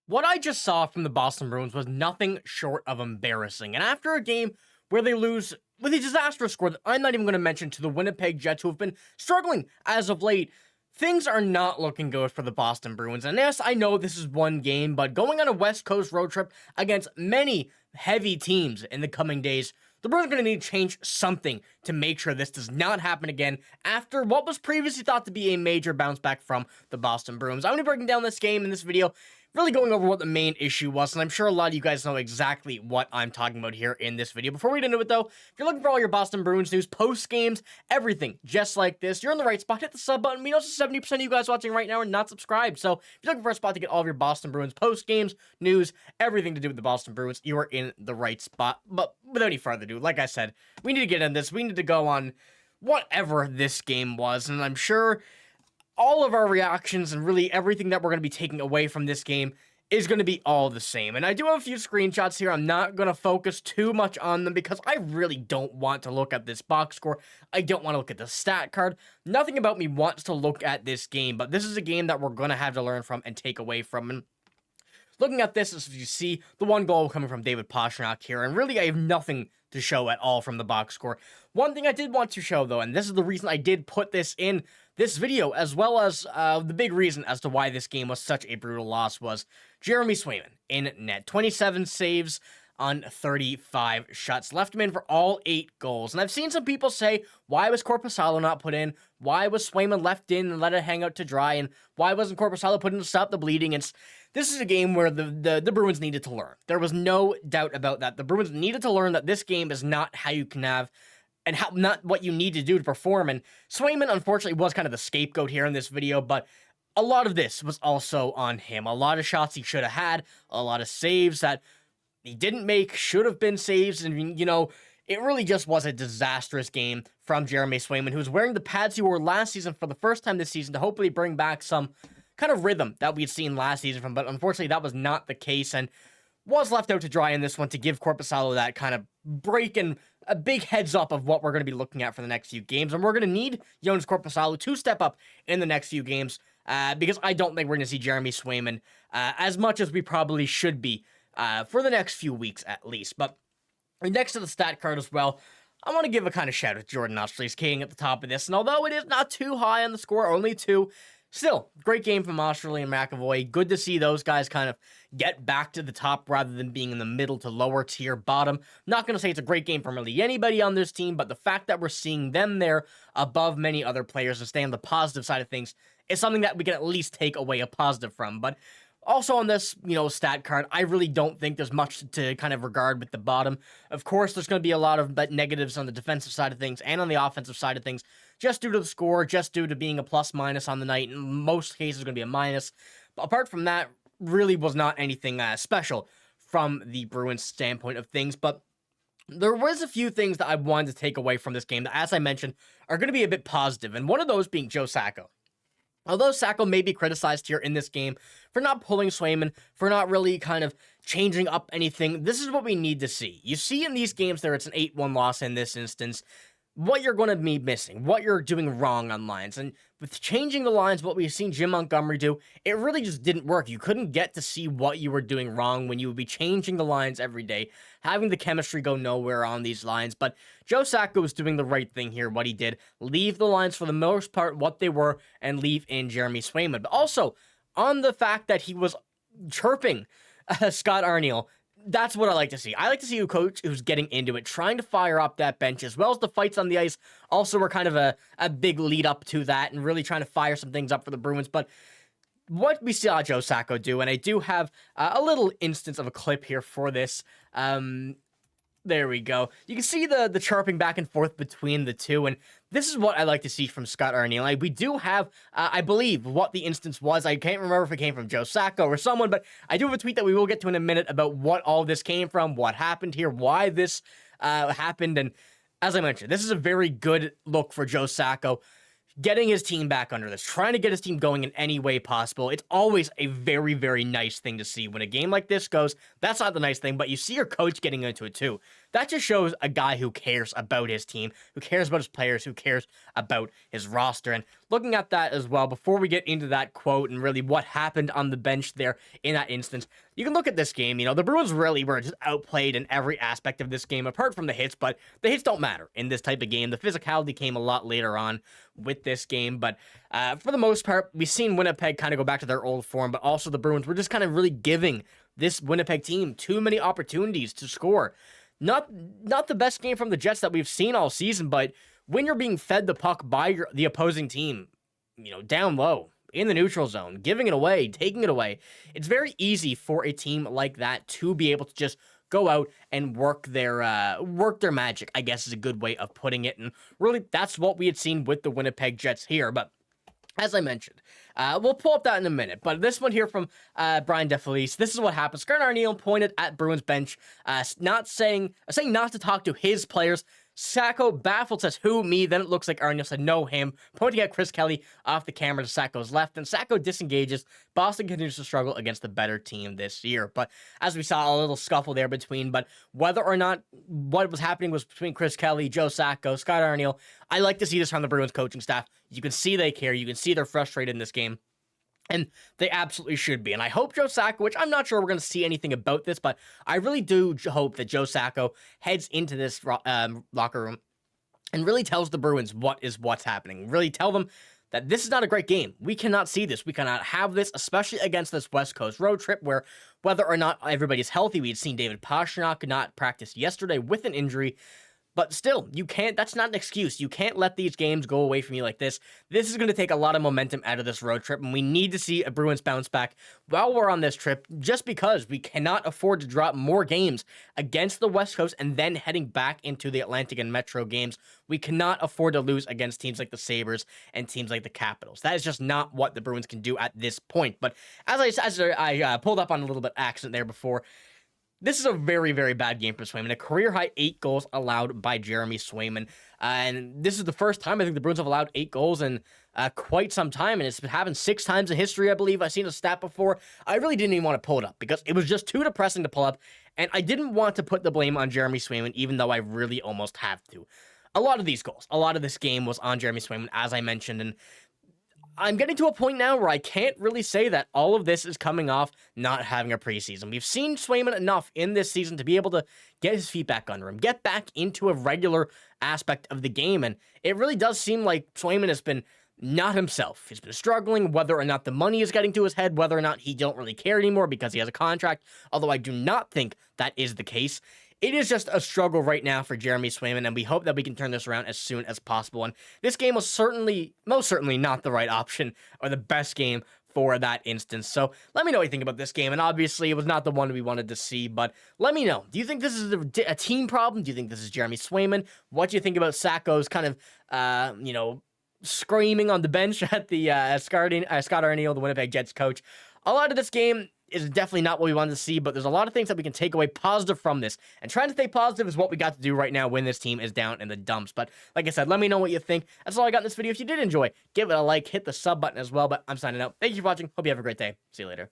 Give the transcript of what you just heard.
What I just saw from the Boston Bruins was nothing short of embarrassing. And after a game where they lose with a disastrous score that I'm not even going to mention to the Winnipeg Jets, who have been struggling as of late, things are not looking good for the Boston Bruins. And yes, I know this is one game, but going on a West Coast road trip against many heavy teams in the coming days, the Bruins are going to need to change something to make sure this does not happen again after what was previously thought to be a major bounce back from the Boston Bruins. I'm going to be breaking down this game in this video, really going over what the main issue was, and I'm sure a lot of you guys know exactly what I'm talking about here in this video. Before we get into it, though, if you're looking for all your Boston Bruins news, post-games, everything just like this, you're in the right spot. Hit the sub button. We know 70% of you guys watching right now are not subscribed, so if you're looking for a spot to get all of your Boston Bruins post-games, news, everything to do with the Boston Bruins, you are in the right spot. But without any further ado, like I said, we need to get in this. We need to go on whatever this game was, and I'm sure all of our reactions and really everything that we're going to be taking away from this game is going to be all the same. And I do have a few screenshots here. I'm not going to focus too much on them because I really don't want to look at this box score. I don't want to look at the stat card. Nothing about me wants to look at this game, but this is a game that we're going to have to learn from and take away from. And looking at this, as you see, the one goal coming from David Pastrnak here, and really I have nothing to show at all from the box score. One thing I did want to show, though, and this is the reason I did put this in this video, as well as the big reason as to why this game was such a brutal loss, was Jeremy Swayman in net. 27 saves on 35 shots. Left him in for all 8 goals. And I've seen some people say, why was Korpisalo not put in? Why was Swayman left in and let it hang out to dry? And why wasn't Korpisalo put in to stop the bleeding? This is a game where the Bruins needed to learn. There was no doubt about that. The Bruins needed to learn that this game is not how you can have and how not what you need to do to perform. And Swayman, unfortunately, was kind of the scapegoat here in this video, but a lot of this was also on him. A lot of shots he should have had, a lot of saves that he didn't make, should have been saves, and, you know, it really just was a disastrous game from Jeremy Swayman, who was wearing the pads he wore last season for the first time this season to hopefully bring back some kind of rhythm that we'd seen last season from, but unfortunately that was not the case, and was left out to dry in this one to give Korpisalo that kind of break and a big heads up of what we're going to be looking at for the next few games, and we're going to need Joonas Korpisalo to step up in the next few games, because I don't think we're going to see Jeremy Swayman as much as we probably should be for the next few weeks at least. But next to the stat card as well, I want to give a kind of shout out to Jordan Oesterle king at the top of this, and although it is not too high on the score, only 2, still, great game from Oesterle and McAvoy. Good to see those guys kind of get back to the top rather than being in the middle to lower tier bottom. Not going to say it's a great game from really anybody on this team, but the fact that we're seeing them there above many other players and stay on the positive side of things is something that we can at least take away a positive from. But also on this, stat card, I really don't think there's much to kind of regard with the bottom. Of course, there's going to be a lot of negatives on the defensive side of things and on the offensive side of things, just due to the score, just due to being a plus-minus on the night. In most cases, going to be a minus. But apart from that, really was not anything special from the Bruins standpoint of things. But there was a few things that I wanted to take away from this game that, as I mentioned, are going to be a bit positive, and one of those being Joe Sacco. Although Sacco may be criticized here in this game for not pulling Swayman, for not really kind of changing up anything, this is what we need to see. You see in these games there it's an 8-1 loss in this instance, what you're going to be missing, what you're doing wrong on lines. And with changing the lines, what we've seen Jim Montgomery do, it really just didn't work. You couldn't get to see what you were doing wrong when you would be changing the lines every day, having the chemistry go nowhere on these lines. But Joe Sacco was doing the right thing here, what he did. Leave the lines for the most part what they were and leave in Jeremy Swayman. But also, on the fact that he was chirping Scott Arniel, that's what I like to see. I like to see a coach who's getting into it, trying to fire up that bench, as well as the fights on the ice also were kind of a big lead up to that and really trying to fire some things up for the Bruins. But what we saw Joe Sacco do, and I do have a little instance of a clip here for this. There we go. You can see the chirping back and forth between the two, and this is what I like to see from Scott Arniel. We do have, I believe, what the instance was. I can't remember if it came from Joe Sacco or someone, but I do have a tweet that we will get to in a minute about what all this came from, what happened here, why this happened, and as I mentioned, this is a very good look for Joe Sacco, getting his team back under this, trying to get his team going in any way possible. It's always a very, very nice thing to see. When a game like this goes, that's not the nice thing, but you see your coach getting into it too. That just shows a guy who cares about his team, who cares about his players, who cares about his roster. And looking at that as well, before we get into that quote and really what happened on the bench there in that instance, you can look at this game. The Bruins really were just outplayed in every aspect of this game, apart from the hits, but the hits don't matter in this type of game. The physicality came a lot later on with this game, but for the most part, we've seen Winnipeg kind of go back to their old form, but also the Bruins were just kind of really giving this Winnipeg team too many opportunities to score. Not the best game from the Jets that we've seen all season, but when you're being fed the puck by the opposing team, down low, in the neutral zone, giving it away, taking it away, it's very easy for a team like that to be able to just go out and work their magic, I guess is a good way of putting it. And really, that's what we had seen with the Winnipeg Jets here. But as I mentioned, we'll pull up that in a minute. But this one here from Brian DeFelice, this is what happened. Scott Arniel pointed at Bruins bench, saying not to talk to his players. Sacco, baffled, says, "Who, me?" Then it looks like Arniel said, "No, him," pointing at Chris Kelly off the camera to Sacco's left, and Sacco disengages. Boston continues to struggle against the better team this year. But as we saw, a little scuffle there between, but whether or not what was happening was between Chris Kelly, Joe Sacco, Scott Arniel, I like to see this from the Bruins coaching staff. You can see they care. You can see they're frustrated in this game. And they absolutely should be. And I hope Joe Sacco, which I'm not sure we're going to see anything about this, but I really do hope that Joe Sacco heads into this locker room and really tells the Bruins what's happening. Really tell them that this is not a great game. We cannot see this. We cannot have this, especially against this West Coast road trip where whether or not everybody's healthy, we had seen David Pastrnak not practice yesterday with an injury. But still, you can't, that's not an excuse. You can't let these games go away from you like this. This is going to take a lot of momentum out of this road trip, and we need to see a Bruins bounce back while we're on this trip, just because we cannot afford to drop more games against the West Coast and then heading back into the Atlantic and Metro games. We cannot afford to lose against teams like the Sabres and teams like the Capitals. That is just not what the Bruins can do at this point. But as I pulled up on a little bit accident there before, this is a very, very bad game for Swayman. A career-high 8 goals allowed by Jeremy Swayman. And this is the first time I think the Bruins have allowed 8 goals in quite some time. And it's happened 6 times in history, I believe. I've seen a stat before. I really didn't even want to pull it up because it was just too depressing to pull up. And I didn't want to put the blame on Jeremy Swayman, even though I really almost have to. A lot of these goals, a lot of this game was on Jeremy Swayman, as I mentioned. And I'm getting to a point now where I can't really say that all of this is coming off not having a preseason. We've seen Swayman enough in this season to be able to get his feet back under him, get back into a regular aspect of the game, and it really does seem like Swayman has been not himself. He's been struggling, whether or not the money is getting to his head, whether or not he don't really care anymore because he has a contract, although I do not think that is the case. It is just a struggle right now for Jeremy Swayman, and we hope that we can turn this around as soon as possible. And this game was most certainly not the right option or the best game for that instance. So let me know what you think about this game. And obviously, it was not the one we wanted to see, but let me know. Do you think this is a team problem? Do you think this is Jeremy Swayman? What do you think about Sacco's kind of, screaming on the bench at the Scott Arniel, the Winnipeg Jets coach? A lot of this game is definitely not what we wanted to see, but there's a lot of things that we can take away positive from this. And trying to stay positive is what we got to do right now when this team is down in the dumps. But like I said, let me know what you think. That's all I got in this video. If you did enjoy, give it a like, hit the sub button as well. But I'm signing out. Thank you for watching. Hope you have a great day. See you later.